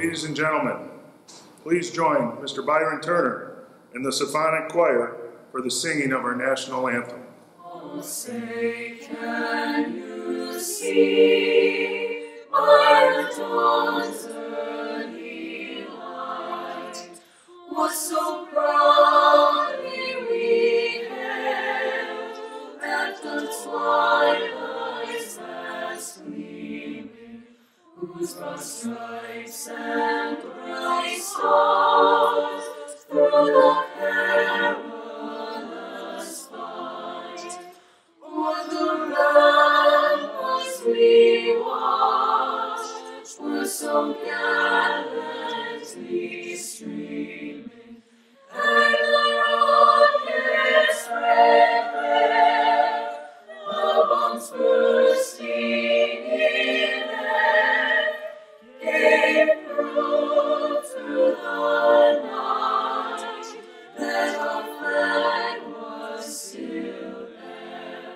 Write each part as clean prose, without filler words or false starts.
Ladies and gentlemen, please join Mr. Byron Turner and the Symphonic Choir for the singing of our national anthem. Oh, say, can you see by the dawn's early light what so proudly we hailed at the twilight's last gleaming, whose broad stripes and bright stars through the perilous fight o'er the ramparts we watched were so gallantly streaming, and the rocket's red glare, the bombs bursting in air, gave proof to the night that our flag was still there.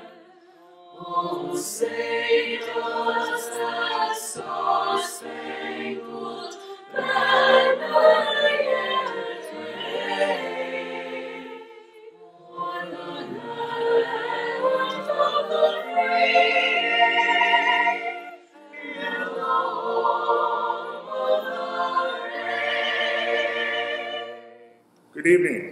Oh, say does that star-spangled banner yet wave o'er the land of the free and the home of the brave? Good evening.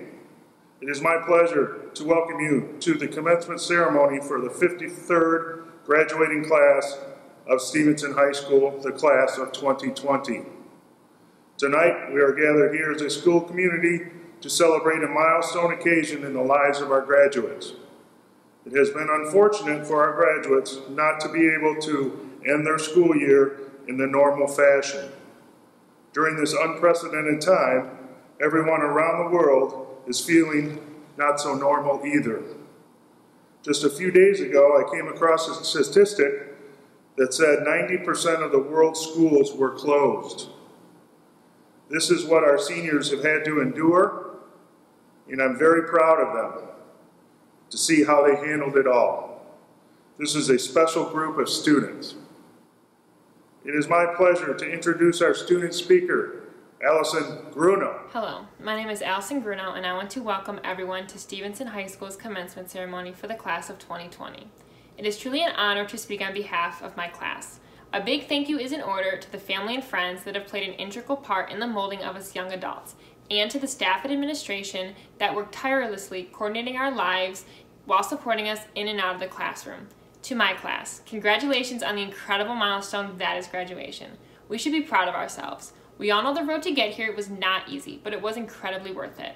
It is my pleasure to welcome you to the commencement ceremony for the 53rd graduating class of Stevenson High School, the class of 2020. Tonight, we are gathered here as a school community to celebrate a milestone occasion in the lives of our graduates. It has been unfortunate for our graduates not to be able to end their school year in the normal fashion. During this unprecedented time, everyone around the world is feeling not so normal either. Just a few days ago, I came across a statistic that said 90% of the world's schools were closed. This is what our seniors have had to endure, and I'm very proud of them to see how they handled it all. This is a special group of students. It is my pleasure to introduce our student speaker, Allison Gruno. Hello, my name is Allison Gruno, and I want to welcome everyone to Stevenson High School's commencement ceremony for the class of 2020. It is truly an honor to speak on behalf of my class. A big thank you is in order to the family and friends that have played an integral part in the molding of us young adults, and to the staff and administration that worked tirelessly coordinating our lives while supporting us in and out of the classroom. To my class, congratulations on the incredible milestone that is graduation. We should be proud of ourselves. We all know the road to get here was not easy, but it was incredibly worth it.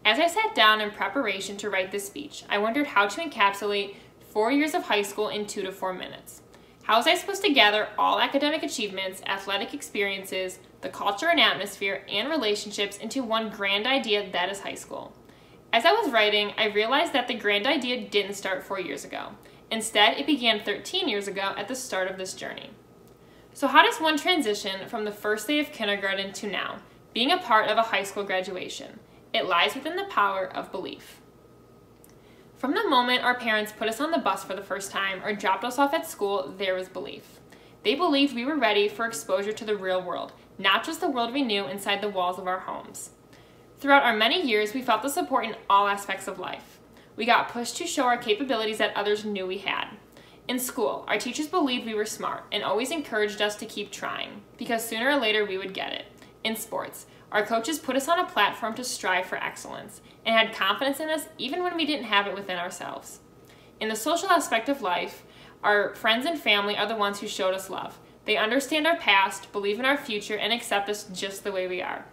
As I sat down in preparation to write this speech, I wondered how to encapsulate 4 years of high school in 2 to 4 minutes. How was I supposed to gather all academic achievements, athletic experiences, the culture and atmosphere, and relationships into one grand idea that is high school? As I was writing, I realized that the grand idea didn't start 4 years ago. Instead, it began 13 years ago at the start of this journey. So how does one transition from the first day of kindergarten to now, being a part of a high school graduation? It lies within the power of belief. From the moment our parents put us on the bus for the first time or dropped us off at school, there was belief. They believed we were ready for exposure to the real world, not just the world we knew inside the walls of our homes. Throughout our many years, we felt the support in all aspects of life. We got pushed to show our capabilities that others knew we had. In school, our teachers believed we were smart and always encouraged us to keep trying, because sooner or later we would get it. In sports, our coaches put us on a platform to strive for excellence and had confidence in us even when we didn't have it within ourselves. In the social aspect of life, our friends and family are the ones who showed us love. They understand our past, believe in our future, and accept us just the way we are.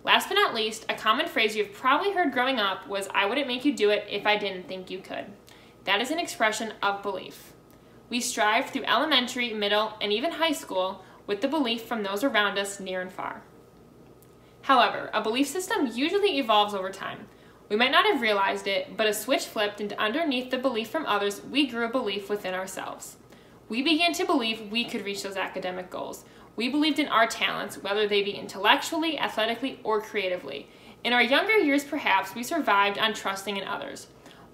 Last but not least, a common phrase you've probably heard growing up was, "I wouldn't make you do it if I didn't think you could." That is an expression of belief. We strive through elementary, middle, and even high school with the belief from those around us near and far. However, a belief system usually evolves over time. We might not have realized it, but a switch flipped, and underneath the belief from others, we grew a belief within ourselves. We began to believe we could reach those academic goals. We believed in our talents, whether they be intellectually, athletically, or creatively. In our younger years, perhaps, we survived on trusting in others.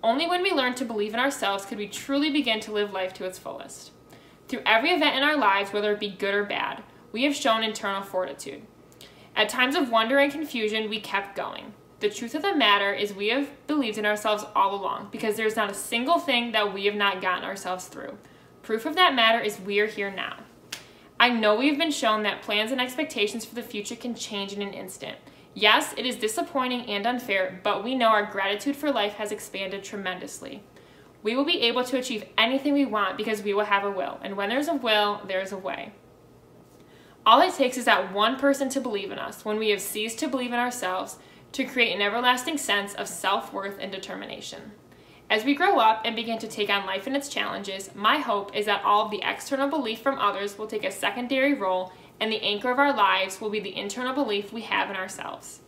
Only when we learned to believe in ourselves could we truly begin to live life to its fullest. Through every event in our lives, whether it be good or bad, we have shown internal fortitude. At times of wonder and confusion, we kept going. The truth of the matter is we have believed in ourselves all along because there's not a single thing that we have not gotten ourselves through. Proof of that matter is we are here now. I know we've been shown that plans and expectations for the future can change in an instant. Yes, it is disappointing and unfair, but we know our gratitude for life has expanded tremendously. We will be able to achieve anything we want because we will have a will, and when there's a will, there's a way. All it takes is that one person to believe in us when we have ceased to believe in ourselves to create an everlasting sense of self-worth and determination. As we grow up and begin to take on life and its challenges, my hope is that all of the external belief from others will take a secondary role and the anchor of our lives will be the internal belief we have in ourselves.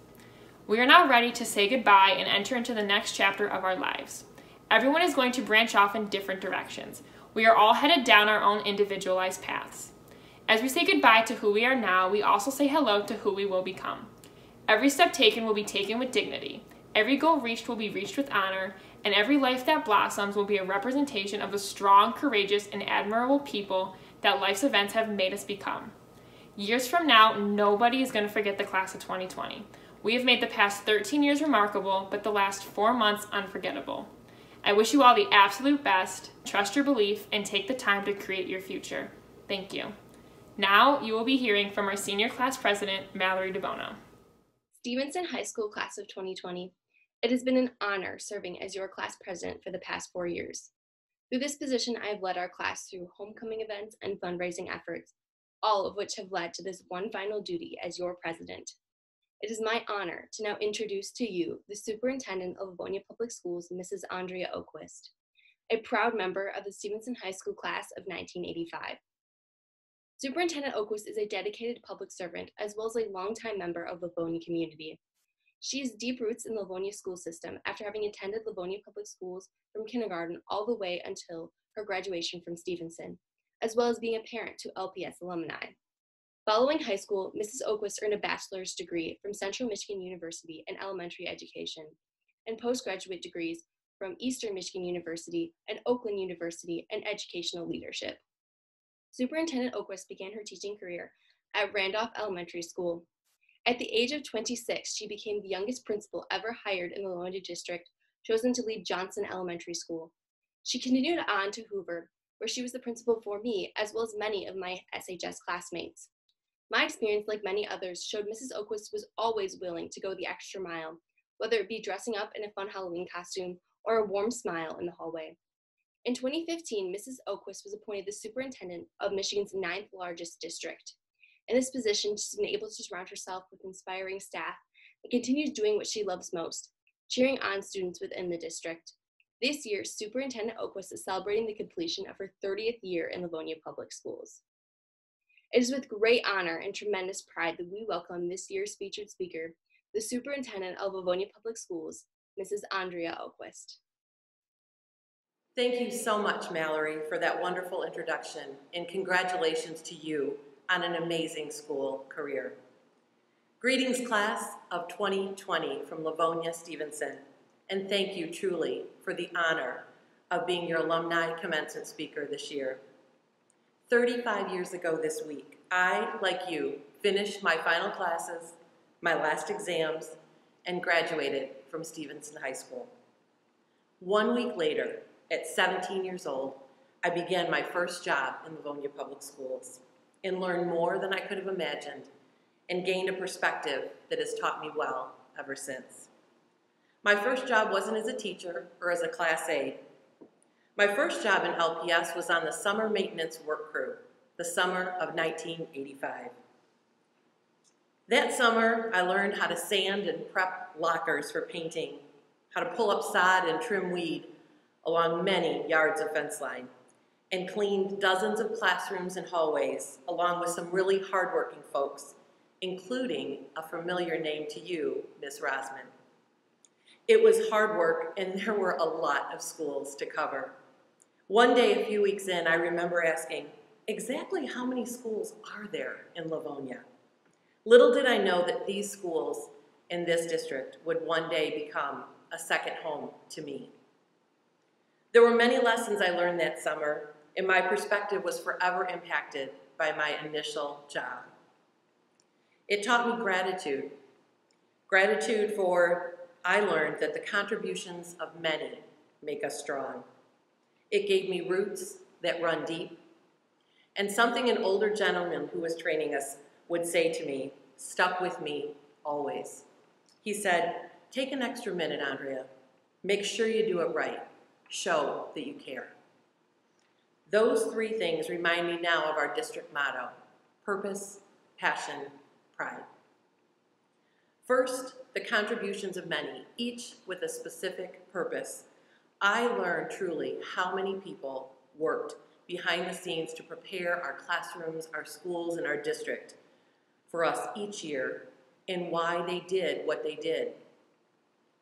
We are now ready to say goodbye and enter into the next chapter of our lives. Everyone is going to branch off in different directions. We are all headed down our own individualized paths. As we say goodbye to who we are now, we also say hello to who we will become. Every step taken will be taken with dignity. Every goal reached will be reached with honor, and every life that blossoms will be a representation of the strong, courageous, and admirable people that life's events have made us become. Years from now, nobody is going to forget the class of 2020. We have made the past 13 years remarkable, but the last 4 months unforgettable. I wish you all the absolute best, trust your belief, and take the time to create your future. Thank you. Now, you will be hearing from our senior class president, Mallory DeBono. Stevenson High School class of 2020. It has been an honor serving as your class president for the past 4 years. Through this position, I have led our class through homecoming events and fundraising efforts, all of which have led to this one final duty as your president. It is my honor to now introduce to you the Superintendent of Livonia Public Schools, Mrs. Andrea Oquist, a proud member of the Stevenson High School class of 1985. Superintendent Oquist is a dedicated public servant as well as a longtime member of the Livonia community. She has deep roots in the Livonia school system after having attended Livonia Public Schools from kindergarten all the way until her graduation from Stevenson, as well as being a parent to LPS alumni. Following high school, Mrs. Oquist earned a bachelor's degree from Central Michigan University in elementary education and postgraduate degrees from Eastern Michigan University and Oakland University in educational leadership. Superintendent Oquist began her teaching career at Randolph Elementary School. At the age of 26, she became the youngest principal ever hired in the Livonia district, chosen to lead Johnson Elementary School. She continued on to Hoover, where she was the principal for me, as well as many of my SHS classmates. My experience, like many others, showed Mrs. Oquist was always willing to go the extra mile, whether it be dressing up in a fun Halloween costume or a warm smile in the hallway. In 2015, Mrs. Oquist was appointed the superintendent of Michigan's 9th largest district. In this position, she's been able to surround herself with inspiring staff and continues doing what she loves most, cheering on students within the district. This year, Superintendent Oquist is celebrating the completion of her 30th year in Livonia Public Schools. It is with great honor and tremendous pride that we welcome this year's featured speaker, the Superintendent of Livonia Public Schools, Mrs. Andrea Oquist. Thank you so much, Mallory, for that wonderful introduction, and congratulations to you on an amazing school career. Greetings, class of 2020 from Livonia Stevenson, and thank you truly for the honor of being your alumni commencement speaker this year. 35 years ago this week, I, like you, finished my final classes, my last exams, and graduated from Stevenson High School. 1 week later, at 17 years old, I began my first job in Livonia Public Schools and learned more than I could have imagined and gained a perspective that has taught me well ever since. My first job wasn't as a teacher or as a class aide. My first job in LPS was on the summer maintenance work crew, the summer of 1985. That summer, I learned how to sand and prep lockers for painting, how to pull up sod and trim weed along many yards of fence line, and cleaned dozens of classrooms and hallways, along with some really hardworking folks, including a familiar name to you, Ms. Rosman. It was hard work, and there were a lot of schools to cover. One day, a few weeks in, I remember asking, exactly how many schools are there in Livonia? Little did I know that these schools in this district would one day become a second home to me. There were many lessons I learned that summer, and my perspective was forever impacted by my initial job. It taught me gratitude. Gratitude for, I learned that the contributions of many make us strong. It gave me roots that run deep. And something an older gentleman who was training us would say to me stuck with me always. He said, take an extra minute, Andrea. Make sure you do it right. Show that you care. Those three things remind me now of our district motto: purpose, passion, pride. First, the contributions of many, each with a specific purpose. I learned truly how many people worked behind the scenes to prepare our classrooms, our schools, and our district for us each year, and why they did what they did.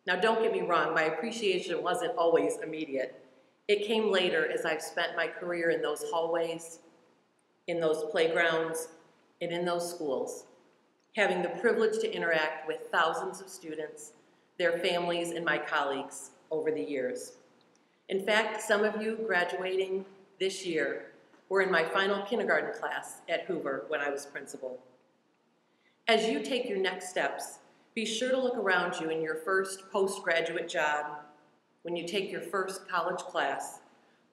Now, don't get me wrong, my appreciation wasn't always immediate. It came later as I've spent my career in those hallways, in those playgrounds, and in those schools, having the privilege to interact with thousands of students, their families, and my colleagues over the years. In fact, some of you graduating this year were in my final kindergarten class at Hoover when I was principal. As you take your next steps, be sure to look around you in your first postgraduate job, when you take your first college class,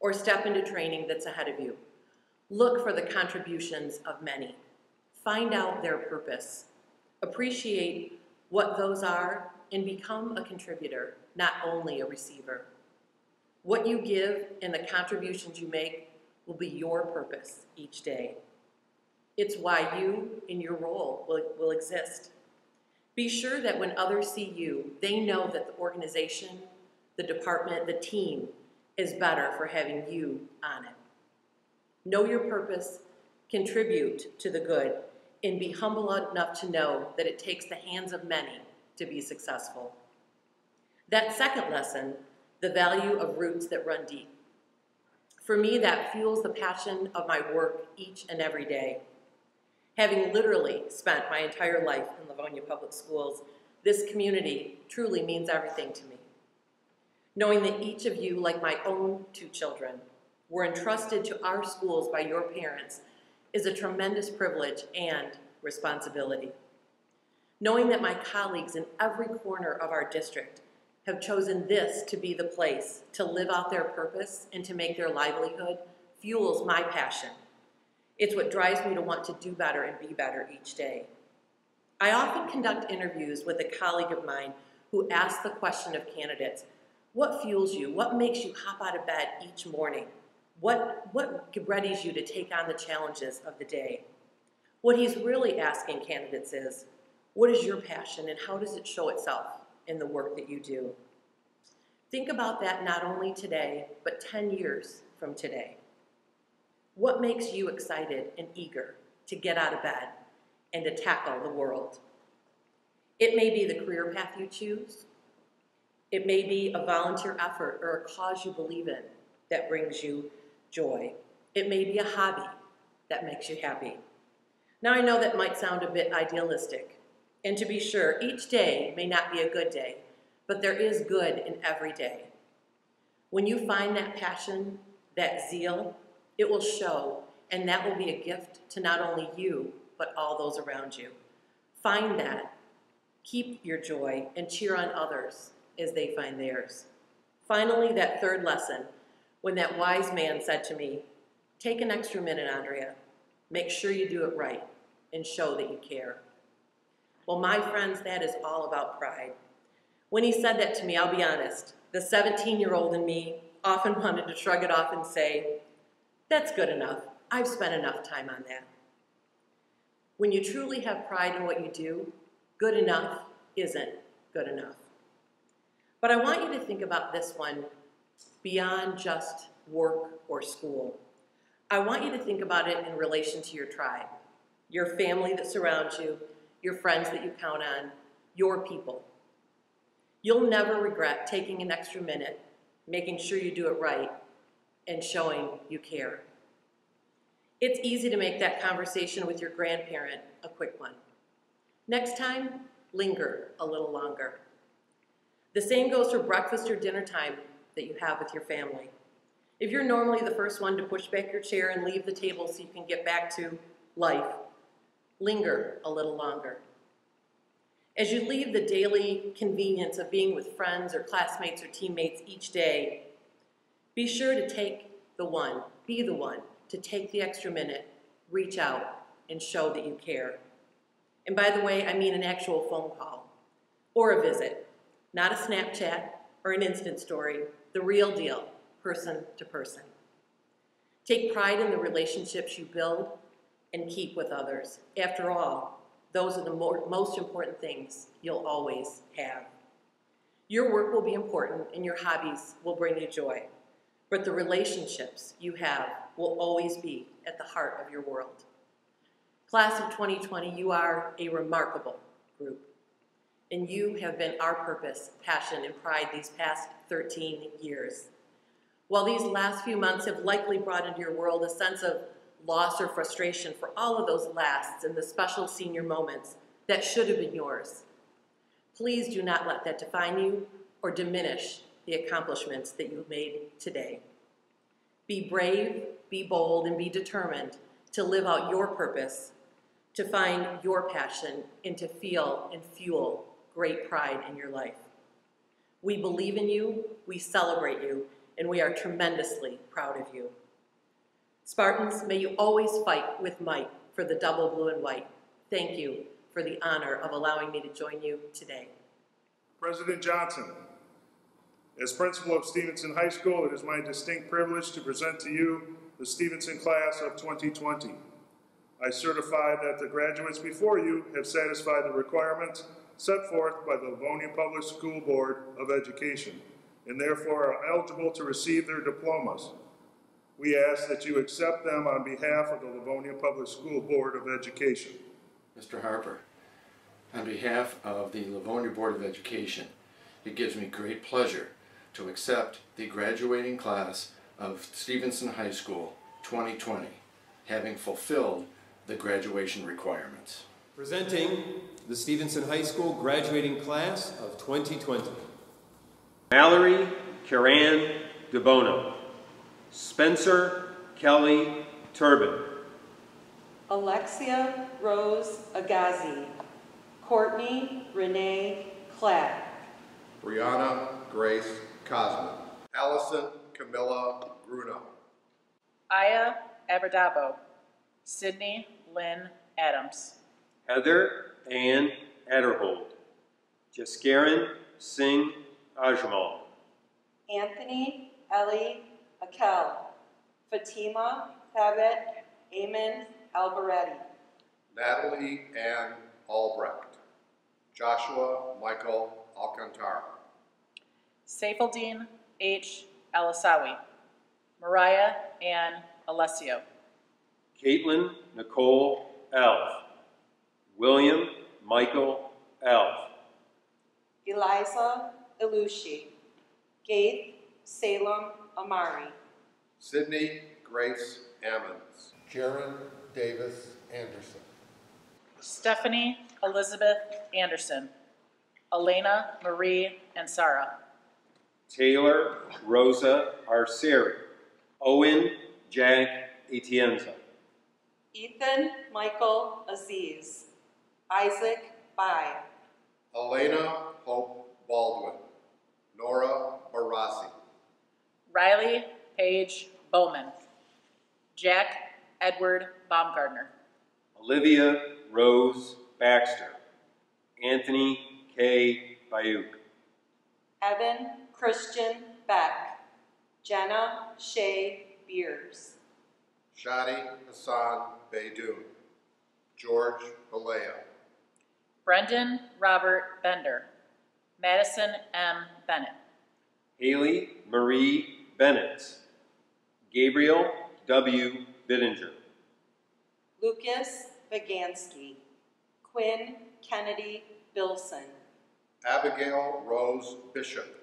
or step into training that's ahead of you. Look for the contributions of many. Find out their purpose. Appreciate what those are and become a contributor, not only a receiver. What you give and the contributions you make will be your purpose each day. It's why you, in your role, will exist. Be sure that when others see you, they know that the organization, the department, the team is better for having you on it. Know your purpose, contribute to the good, and be humble enough to know that it takes the hands of many to be successful. That second lesson, the value of roots that run deep. For me, that fuels the passion of my work each and every day. Having literally spent my entire life in Livonia Public Schools, this community truly means everything to me. Knowing that each of you, like my own two children, were entrusted to our schools by your parents is a tremendous privilege and responsibility. Knowing that my colleagues in every corner of our district have chosen this to be the place to live out their purpose and to make their livelihood fuels my passion. It's what drives me to want to do better and be better each day. I often conduct interviews with a colleague of mine who asks the question of candidates, what fuels you? What makes you hop out of bed each morning? What readies you to take on the challenges of the day? What he's really asking candidates is, what is your passion and how does it show itself in the work that you do? Think about that not only today, but 10 years from today. What makes you excited and eager to get out of bed and to tackle the world? It may be the career path you choose. It may be a volunteer effort or a cause you believe in that brings you joy. It may be a hobby that makes you happy. Now, I know that might sound a bit idealistic, and to be sure, each day may not be a good day, but there is good in every day. When you find that passion, that zeal, it will show, and that will be a gift to not only you, but all those around you. Find that, keep your joy, and cheer on others as they find theirs. Finally, that third lesson, when that wise man said to me, take an extra minute, Andrea. Make sure you do it right and show that you care. Well, my friends, that is all about pride. When he said that to me, I'll be honest, the 17-year-old in me often wanted to shrug it off and say, that's good enough. I've spent enough time on that. When you truly have pride in what you do, good enough isn't good enough. But I want you to think about this one beyond just work or school. I want you to think about it in relation to your tribe, your family that surrounds you, your friends that you count on, your people. You'll never regret taking an extra minute, making sure you do it right, and showing you care. It's easy to make that conversation with your grandparent a quick one. Next time, linger a little longer. The same goes for breakfast or dinner time that you have with your family. If you're normally the first one to push back your chair and leave the table so you can get back to life, linger a little longer. As you leave the daily convenience of being with friends or classmates or teammates each day, be sure to be the one to take the extra minute, reach out, and show that you care. And by the way, I mean an actual phone call or a visit, not a Snapchat or an instant story, the real deal, person to person. Take pride in the relationships you build and keep with others. After all, those are the most important things you'll always have. Your work will be important and your hobbies will bring you joy, but the relationships you have will always be at the heart of your world. Class of 2020, you are a remarkable group, and you have been our purpose, passion, and pride these past 13 years. While these last few months have likely brought into your world a sense of loss or frustration for all of those lasts and the special senior moments that should have been yours, please do not let that define you or diminish the accomplishments that you've made today. Be brave, be bold, and be determined to live out your purpose, to find your passion, and to feel and fuel great pride in your life. We believe in you, we celebrate you, and we are tremendously proud of you. Spartans, may you always fight with might for the double blue and white. Thank you for the honor of allowing me to join you today. President Johnson, as principal of Stevenson High School, it is my distinct privilege to present to you the Stevenson class of 2020. I certify that the graduates before you have satisfied the requirements set forth by the Livonia Public School Board of Education, and therefore are eligible to receive their diplomas. We ask that you accept them on behalf of the Livonia Public School Board of Education. Mr. Harper, on behalf of the Livonia Board of Education, it gives me great pleasure to accept the graduating class of Stevenson High School 2020, having fulfilled the graduation requirements. Presenting the Stevenson High School graduating class of 2020. Mallory Karan DeBono. Spencer Kelly Turbin. Alexia Rose Agazi. Courtney Renee Clapp. Brianna Grace Cosman. Allison Camilla Bruno. Aya Aberdabo. Sydney Lynn Adams. Heather Ann Adderhold. Jaskaran Singh Ajmal. Anthony Ellie Akel. Fatima Thabit Amen Alvaretti. Natalie Ann Albrecht. Joshua Michael Alcantara. Saifuldin H. Alasawi. Mariah Ann Alessio. Caitlin Nicole Elf. William Michael Elf. Eliza Ilushi. Gaith Salem Amari. Sydney Grace Ammons. Jaron Davis Anderson. Stephanie Elizabeth Anderson. Elena Marie Ansara. Taylor Rosa Arceri. Owen Jack Atienza. Ethan Michael Aziz. Isaac Bai. Elena Hope Baldwin. Nora Barassi. Riley Paige Bowman. Jack Edward Baumgardner. Olivia Rose Baxter. Anthony K. Bayuk. Evan Christian Beck. Jenna Shea Beers. Shadi Hassan Beydoun. George Balea. Brendan Robert Bender. Madison M. Bennett. Haley Marie Bennett. Gabriel W. Bittinger. Lucas Vagansky. Quinn Kennedy Bilson. Abigail Rose Bishop.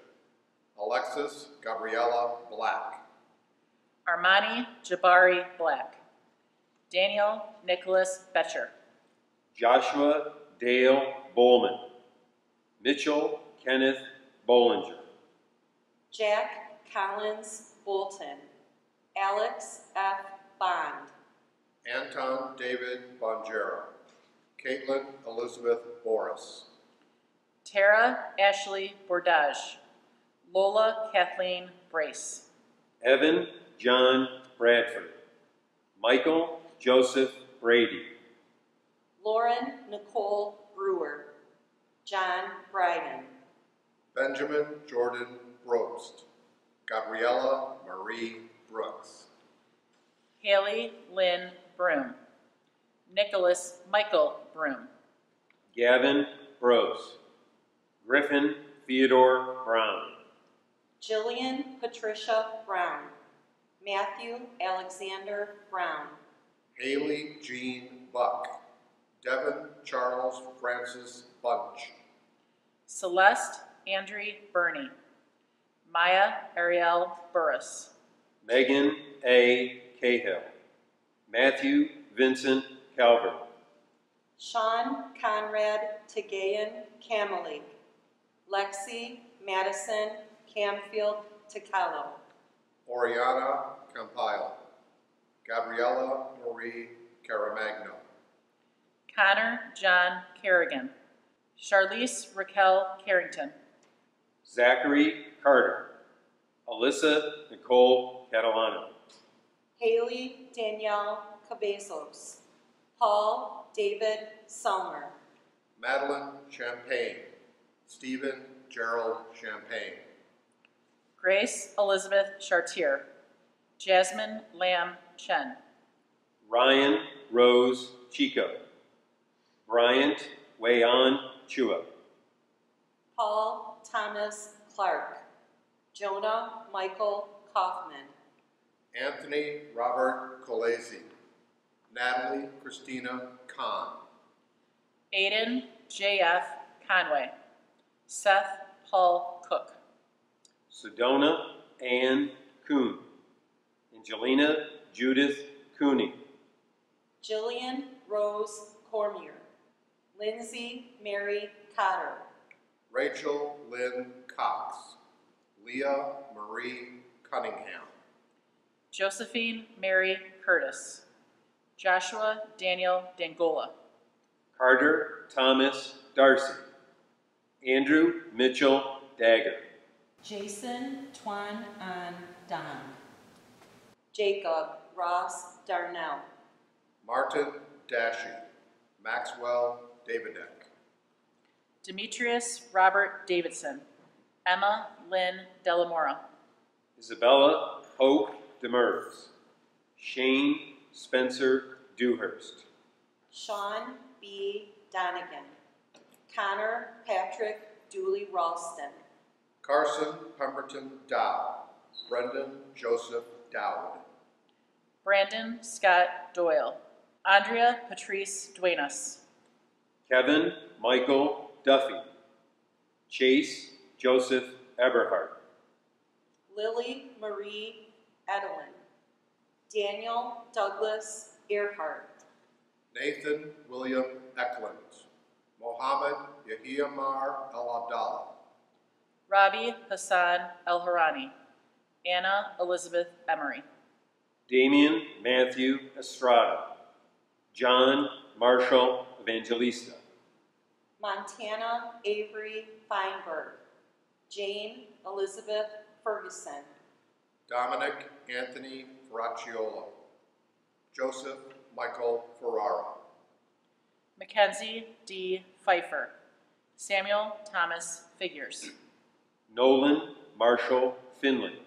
Alexis Gabriella Black. Armani Jabari Black. Daniel Nicholas Betcher. Joshua Dale Bowman. Mitchell Kenneth Bollinger. Jack Collins Bolton. Alex F. Bond. Anton David Bonjero. Caitlin Elizabeth Boris. Tara Ashley Bordage. Lola Kathleen Brace. Evan John Bradford. Michael Joseph Brady. Lauren Nicole Brewer. John Bryden. Benjamin Jordan Brobst. Gabriella Marie Brooks. Haley Lynn Broom. Nicholas Michael Broom. Gavin Brose. Griffin Theodore Brown. Jillian Patricia Brown. Matthew Alexander Brown. Haley Jean Buck. Devin Charles Francis Bunch. Celeste Andre Burney. Maya Ariel Burris. Megan A. Cahill. Matthew Vincent Calvert. Sean Conrad Tagayan Kamalik. Lexi Madison Camfield Takalo. Oriana Campile. Gabriella Marie Caramagno. Connor John Kerrigan. Charlize Raquel Carrington. Zachary Carter. Alyssa Nicole Catalano. Haley Danielle Cabezos. Paul David Selmer. Madeline Champagne. Stephen Gerald Champagne. Grace Elizabeth Chartier. Jasmine Lamb Chen. Ryan Rose Chico. Bryant Wayan Chua. Paul Thomas Clark. Jonah Michael Kaufman. Anthony Robert Colesi. Natalie Christina Kahn. Aiden J.F. Conway. Seth Paul Cook. Sedona Ann Kuhn. Angelina Judith Cooney. Jillian Rose Cormier. Lindsay Mary Cotter. Rachel Lynn Cox. Leah Marie Cunningham. Josephine Mary Curtis. Joshua Daniel Dangola. Carter Thomas Darcy. Andrew Mitchell Dagger. Jason Twan An Don. Jacob Ross Darnell. Martin Dashi. Maxwell Davidek. Demetrius Robert Davidson. Emma Lynn Delamora. Isabella Hope Demers. Shane Spencer Dewhurst. Sean B. Donegan. Connor Patrick Dooley Ralston. Carson Pemberton Dow. Brendan Joseph Dowd. Brandon Scott Doyle. Andrea Patrice Duenas. Kevin Michael Duffy. Chase Joseph Eberhardt. Lily Marie Edelin. Daniel Douglas Earhart. Nathan William Eklund. Mohammed Yahiyamar El Abdallah. Robbie Hassan El Harani. Anna Elizabeth Emery. Damian Matthew Estrada. John Marshall Evangelista. Montana Avery Feinberg. Jane Elizabeth Ferguson. Dominic Anthony Ferracciolo. Joseph Michael Ferrara. Mackenzie D. Pfeiffer. Samuel Thomas Figures. Nolan Marshall Finley.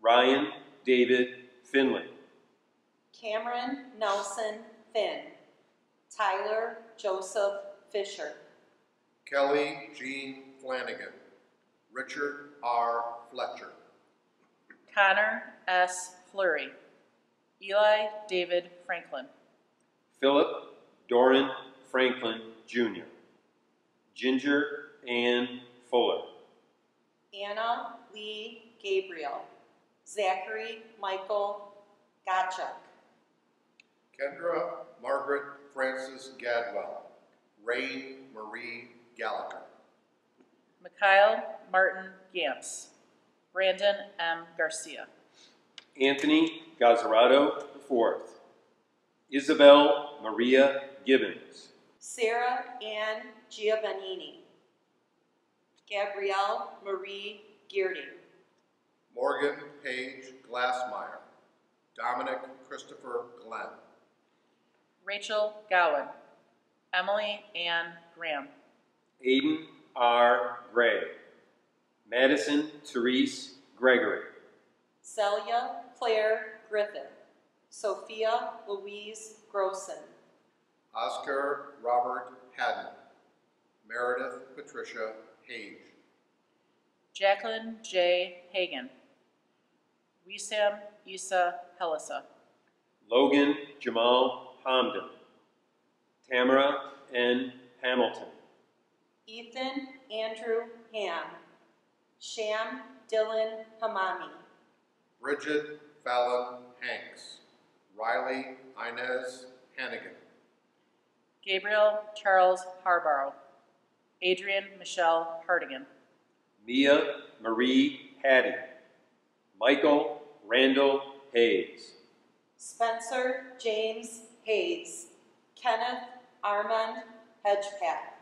Ryan David Finley. Cameron Nelson Finn. Tyler Joseph Fisher. Kelly Jean Flanagan. Richard R. Fletcher. Connor S. Fleury. Eli David Franklin. Philip Doran Franklin Jr. Ginger Ann Fuller. Anna Lee Gabriel. Zachary Michael Gotchuk. Kendra Margaret Francis Gadwell. Rain Marie Gallagher. Mikhail Martin Gamps. Brandon M. Garcia. Anthony Gazzarato IV. Isabel Maria Gibbons. Sarah Ann Giovannini, Gabrielle Marie Geardy, Morgan Paige Glassmeyer, Dominic Christopher Glenn, Rachel Gowan, Emily Ann Graham, Aiden R. Gray, Madison Therese Gregory, Celia Claire Griffith, Sophia Louise Grossen, Oscar Robert Haddon, Meredith Patricia Hage, Jacqueline J. Hagan, Wissam Issa Helisa, Logan Jamal Hamden, Tamara N. Hamilton, Ethan Andrew Ham, Sham Dylan Hamami, Bridget Fallon Hanks, Riley Inez Hannigan, Gabriel Charles Harborough, Adrian Michelle Hardigan, Mia Marie Hattie, Michael Randall Hayes, Spencer James Hayes, Kenneth Armand Hedgepath,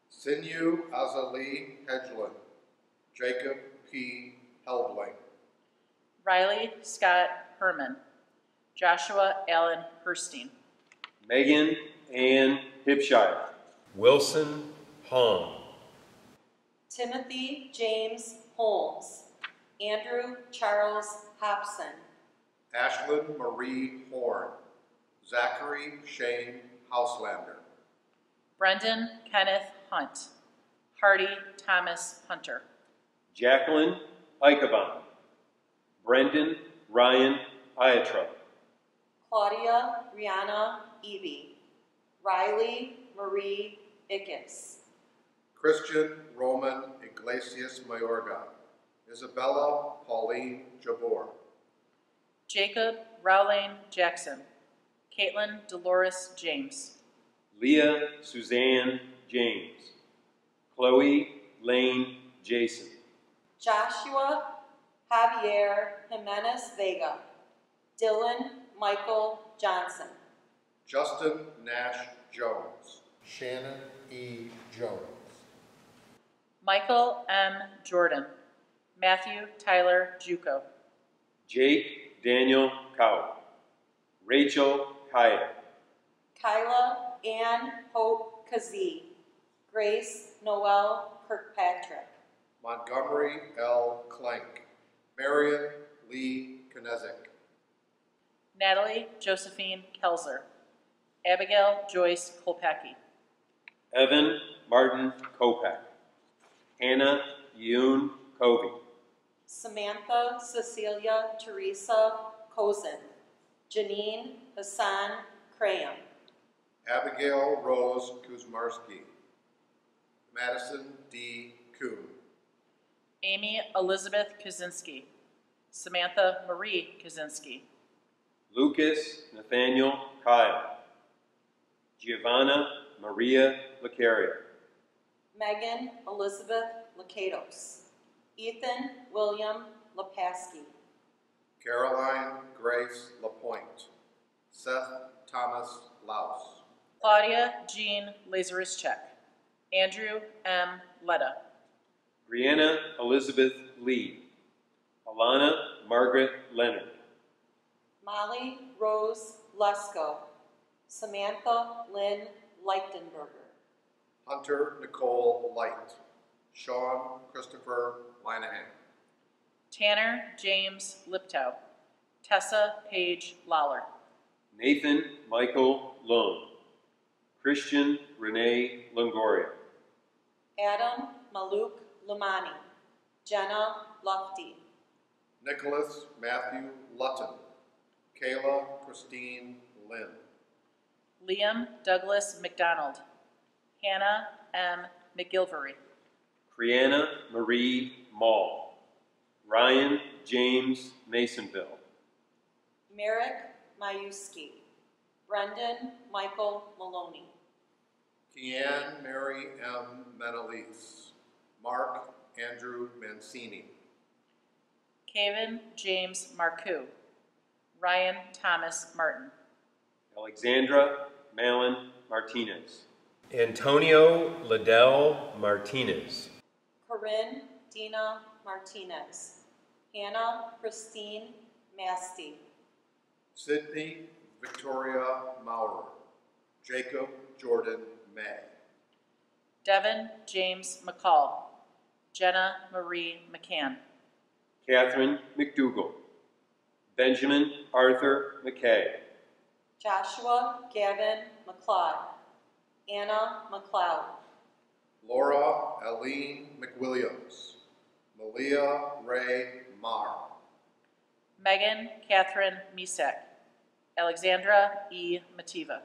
Sinew Azali Hedgeland, Jacob P. Helbling, Riley Scott Herman, Joshua Allen Herstein, Megan Ann Hipshire, Wilson Hong, Timothy James Holmes, Andrew Charles Hobson, Ashlyn Marie Horn, Zachary Shane Houselander, Brendan Kenneth Hunt, Hardy Thomas Hunter, Jacqueline Ichabod, Brendan Ryan Iatra, Claudia Rihanna Evie, Riley Marie Ickes, Christian Roman Iglesias Mayorga, Isabella Pauline Jabor, Jacob Rowlane Jackson, Caitlin Dolores James, Leah Suzanne James, Chloe Lane Jason, Joshua Javier Jimenez Vega, Dylan Michael Johnson, Justin Nash Jones, Shannon E. Jones, Michael M. Jordan, Matthew Tyler Juco, Jake Daniel Cow, Rachel Kaya, Kyla Ann Hope Kazee, Grace Noel Kirkpatrick, Montgomery L. Clank, Marion Lee Knezik, Natalie Josephine Kelzer, Abigail Joyce Kolpacki, Evan Martin Kopak, Hannah Yoon Covey, Samantha Cecilia Teresa Kozin, Janine Hassan Cram, Abigail Rose Kuzmarski, Madison D. Kuhn, Amy Elizabeth Kaczynski, Samantha Marie Kaczynski, Lucas Nathaniel Kyle, Giovanna Maria Lacaria, Megan Elizabeth Lakatos, Ethan William Lepaski, Caroline Grace Lapointe, Seth Thomas Laus, Claudia Jean Lazarischek, Andrew M. Letta, Brianna Elizabeth Lee, Alana Margaret Leonard, Molly Rose Lesko, Samantha Lynn Leichtenberger, Hunter Nicole Light, Sean Christopher Linehan, Tanner James Liptow, Tessa Paige Lawler, Nathan Michael Lone, Christian Renee Longoria, Adam Maluk Lumani, Jenna Lufty, Nicholas Matthew Lutton, Kayla Christine Lynn, Liam Douglas McDonald, Hannah M. McGilvery, Kriana Marie Mall, Ryan James Masonville, Merrick Mayuski, Brendan Michael Maloney, Keanne Mary M. Menelise, Mark Andrew Mancini, Kevin James Marcoux, Ryan Thomas Martin, Alexandra Malin Martinez, Antonio Liddell Martinez. Corinne Dina Martinez. Hannah Christine Masty. Sydney Victoria Maurer. Jacob Jordan May. Devin James McCall. Jenna Marie McCann. Catherine McDougall. Benjamin Arthur McKay. Joshua Gavin McLeod. Anna McLeod. Laura Aline McWilliams. Malia Ray Marr. Megan Catherine Misek. Alexandra E. Mativa.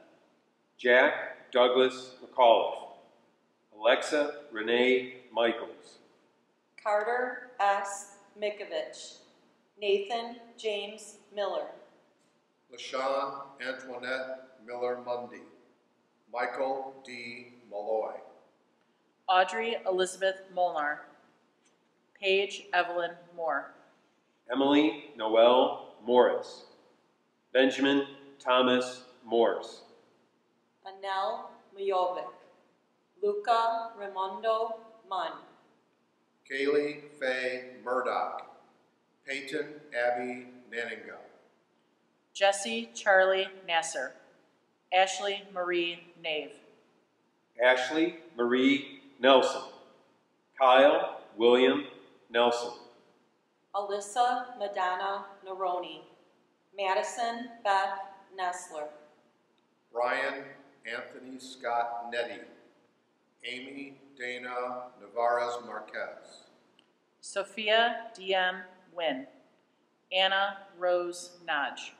Jack Douglas McAuliffe. Alexa Renee Michaels. Carter S. Mikovich. Nathan James Miller. LaShawn Antoinette Miller Mundy. Michael D. Malloy. Audrey Elizabeth Molnar. Paige Evelyn Moore. Emily Noel Morris. Benjamin Thomas Morse. Anel Mijovic. Luca Raimondo Munn. Kaylee Faye Murdoch. Peyton Abby Nanninga. Jesse Charlie Nasser. Ashley Marie Nave. Ashley Marie Nelson. Kyle William Nelson. Alyssa Madonna Neroni. Madison Beth Nessler. Brian Anthony Scott Nettie. Amy Dana Navarez Marquez. Sophia DM Wynn. Anna Rose Nodge.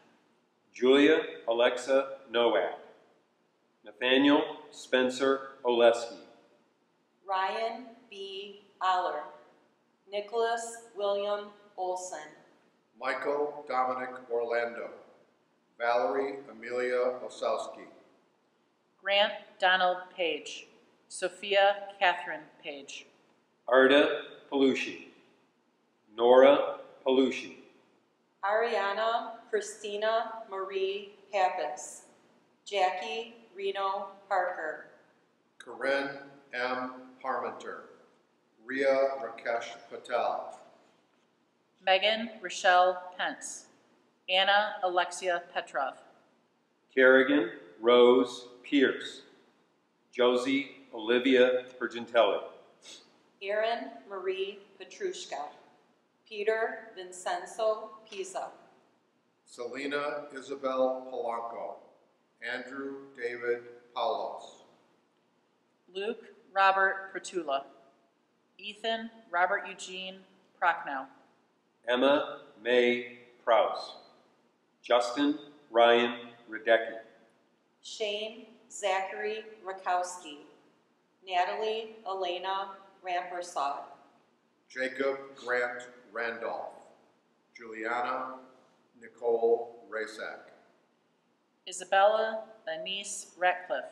Julia Alexa Nowak. Nathaniel Spencer Oleski. Ryan B. Aller. Nicholas William Olson. Michael Dominic Orlando. Valerie Amelia Osowski. Grant Donald Page. Sophia Catherine Page. Arda Palucci. Nora Palucci. Ariana Christina Marie Pappas. Jackie Reno Parker. Corinne M. Parmenter. Ria Rakesh Patel. Megan Rochelle Pence. Anna Alexia Petrov. Kerrigan Rose Pierce. Josie Olivia Pergentelli. Erin Marie Petrushka. Peter Vincenzo Pisa. Selena Isabel Polanco. Andrew David Paulos. Luke Robert Pertula. Ethan Robert Eugene Prochnow. Emma May Prouse. Justin Ryan Radecki. Shane Zachary Rakowski. Natalie Elena Rampersad. Jacob Grant Randolph. Juliana Nicole Rasak. Isabella Anise Ratcliffe.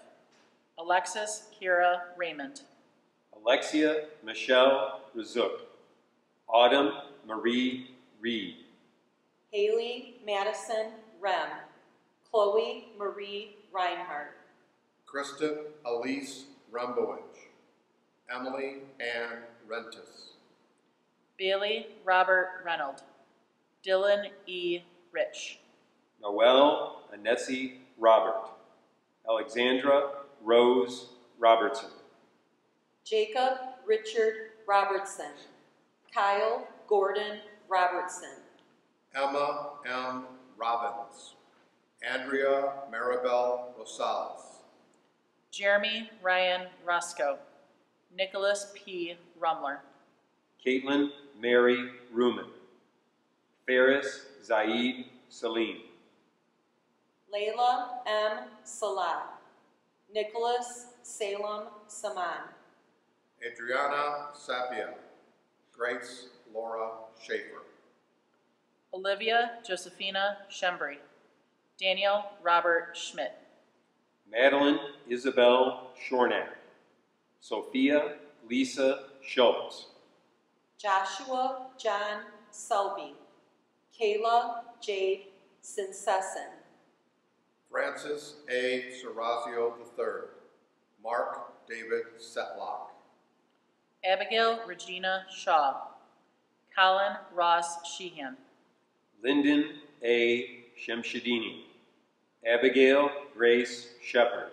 Alexis Kira Raymond. Alexia Michelle Razuk. Autumn Marie Reed. Haley Madison Rem. Chloe Marie Reinhardt. Kristen Elise Rumbowich. Emily Ann Rentis. Bailey Robert Reynolds. Dylan E. Rich. Noelle Anesi Robert. Alexandra Rose Robertson. Jacob Richard Robertson. Kyle Gordon Robertson. Emma M. Robbins. Andrea Maribel Rosales. Jeremy Ryan Roscoe. Nicholas P. Rumler. Caitlin Mary Ruman. Ferris Zaid Salim. Layla M. Salah. Nicholas Salem Saman. Adriana Sapia. Grace Laura Schaefer. Olivia Josephina Shembry. Daniel Robert Schmidt. Madeline Isabel Shornack. Sophia Lisa Schultz. Joshua John Selby. Kayla Jade Sinsessen. Francis A. Serrazio III. Mark David Setlock. Abigail Regina Shaw. Colin Ross Sheehan. Lyndon A. Shemshadini. Abigail Grace Shepard.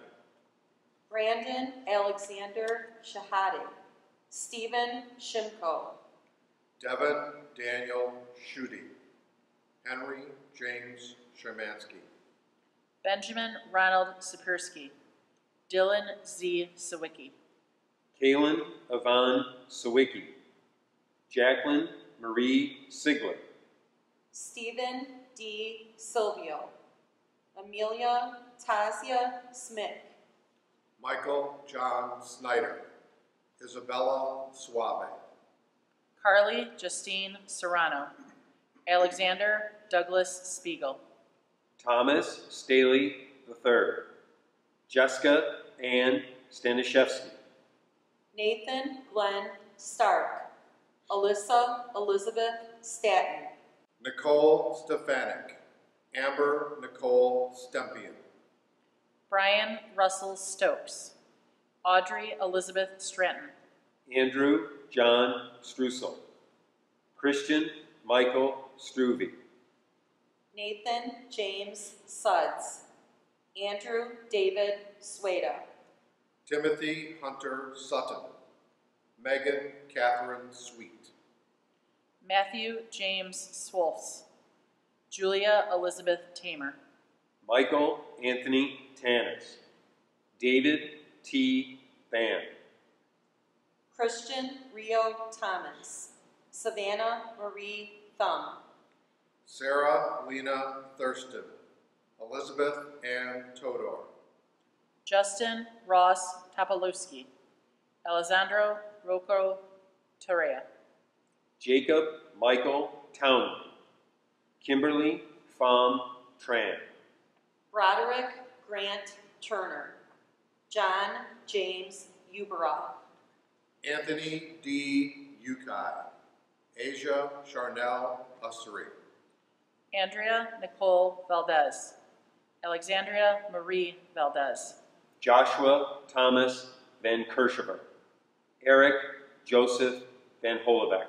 Brandon Alexander Shahade. Stephen Shimko. Devin Daniel Schutte. Henry James Shermansky. Benjamin Ronald Sapirsky. Dylan Z. Sawicki. Kaylin Yvonne Sawicki. Jacqueline Marie Sigler. Stephen D. Silvio. Amelia Tasia Smith. Michael John Snyder. Isabella Suave. Carly Justine Serrano. Alexander Douglas Spiegel. Thomas Staley III. Jessica Ann Stanishevsky. Nathan Glenn Stark. Alyssa Elizabeth Staton. Nicole Stefanik. Amber Nicole Stempian. Brian Russell Stokes. Audrey Elizabeth Stratton. Andrew John Strussel. Christian Michael Struve. Nathan James Suds. Andrew David Sueda. Timothy Hunter Sutton. Megan Catherine Sweet. Matthew James Swolfs. Julia Elizabeth Tamer. Michael Anthony Tanis. David T. Ban. Christian Rio Thomas. Savannah Marie Thumb. Sarah Lena Thurston. Elizabeth Ann Todor. Justin Ross Topolowski. Alessandro Rocco Torrea. Jacob Michael Townley. Kimberly Pham Tran. Broderick Grant Turner. John James Uberoff. Anthony D. Ukai. Asia Charnel Ussery. Andrea Nicole Valdez. Alexandria Marie Valdez. Joshua Thomas Van Kershever. Eric Joseph Van Holebeck.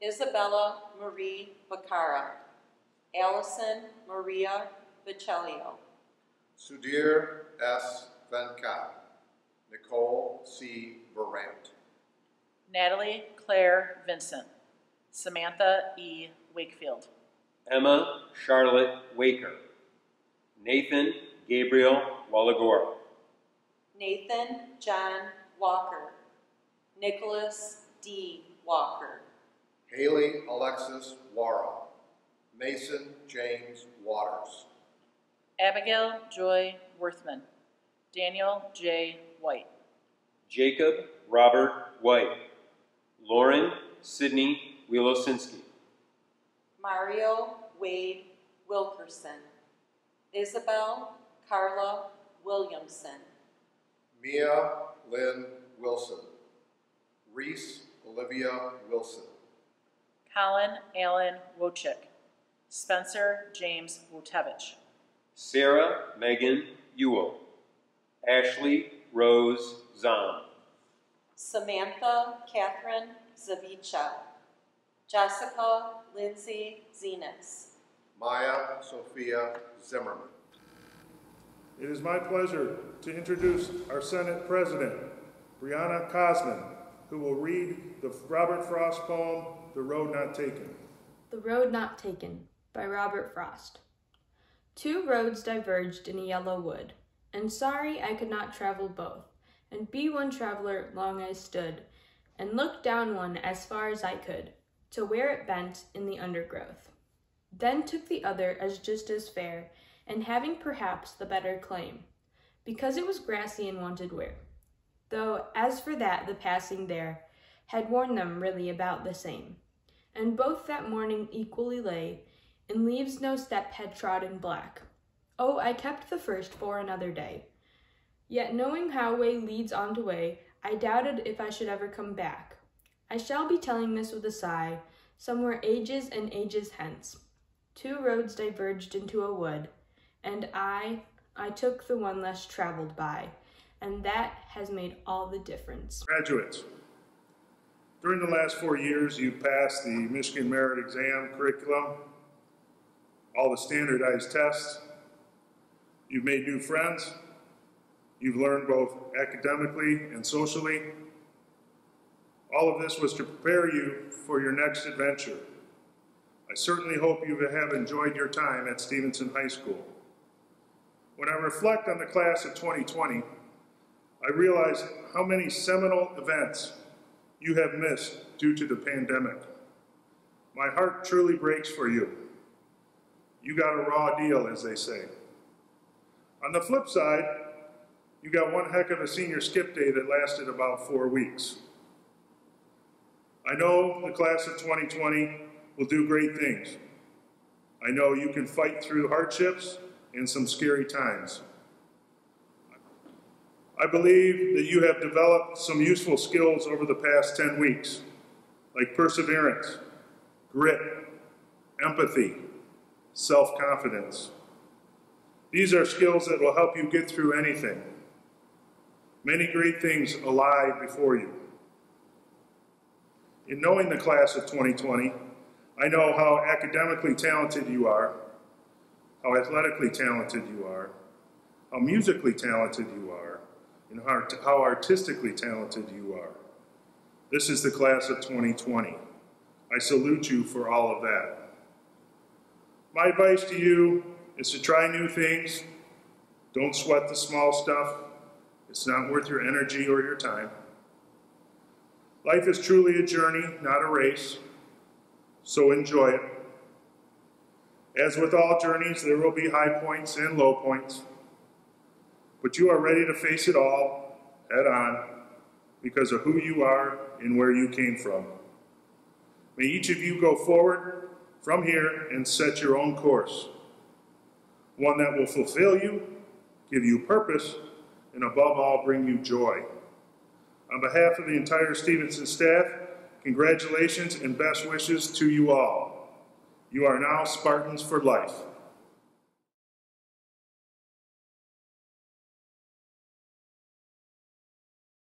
Isabella Marie Bacara. Allison Maria Vicelio. Sudhir S. Venkat. Nicole C. Varant. Natalie Claire Vincent. Samantha E. Wakefield. Emma Charlotte Waker. Nathan Gabriel Walagora. Nathan John Walker. Nicholas D. Walker. Haley Alexis Wara. Mason James Waters. Abigail Joy Worthman. Daniel J. White. Jacob Robert White. Lauren Sidney Wilosinski. Mario Wade Wilkerson. Isabel Carla Williamson. Mia Lynn Wilson. Reese Olivia Wilson. Colin Allen Wojcik. Spencer James Wotevich. Sarah Megan Ewell. Ashley Rose Zahn. Samantha Catherine Zavicha. Jessica Lindsay Zenas. Maya Sophia Zimmerman. It is my pleasure to introduce our Senate President, Brianna Cosman, who will read the Robert Frost poem, The Road Not Taken. The Road Not Taken by Robert Frost. Two roads diverged in a yellow wood, and sorry I could not travel both, and be one traveler long I stood, and looked down one as far as I could, to where it bent in the undergrowth. Then took the other as just as fair, and having perhaps the better claim, because it was grassy and wanted wear. Though, as for that, the passing there had worn them really about the same, and both that morning equally lay, in leaves no step had trodden black. Oh, I kept the first for another day. Yet knowing how way leads on to way, I doubted if I should ever come back. I shall be telling this with a sigh, somewhere ages and ages hence. Two roads diverged into a wood, and I took the one less traveled by, and that has made all the difference. Graduates, during the last 4 years, you've passed the Michigan Merit Exam curriculum, all the standardized tests, you've made new friends, you've learned both academically and socially. All of this was to prepare you for your next adventure. I certainly hope you have enjoyed your time at Stevenson High School. When I reflect on the class of 2020, I realize how many seminal events you have missed due to the pandemic. My heart truly breaks for you. You got a raw deal, as they say. On the flip side, you got one heck of a senior skip day that lasted about 4 weeks. I know the class of 2020 will do great things. I know you can fight through hardships and some scary times. I believe that you have developed some useful skills over the past 10 weeks, like perseverance, grit, empathy, self-confidence. These are skills that will help you get through anything. Many great things lie before you. In knowing the class of 2020, I know how academically talented you are, how athletically talented you are, how musically talented you are, and how artistically talented you are. This is the class of 2020. I salute you for all of that. My advice to you is to try new things. Don't sweat the small stuff. It's not worth your energy or your time. Life is truly a journey, not a race, so enjoy it. As with all journeys, there will be high points and low points, but you are ready to face it all head on because of who you are and where you came from. May each of you go forward from here and set your own course, one that will fulfill you, give you purpose, and above all, bring you joy. On behalf of the entire Stevenson staff, congratulations and best wishes to you all. You are now Spartans for life.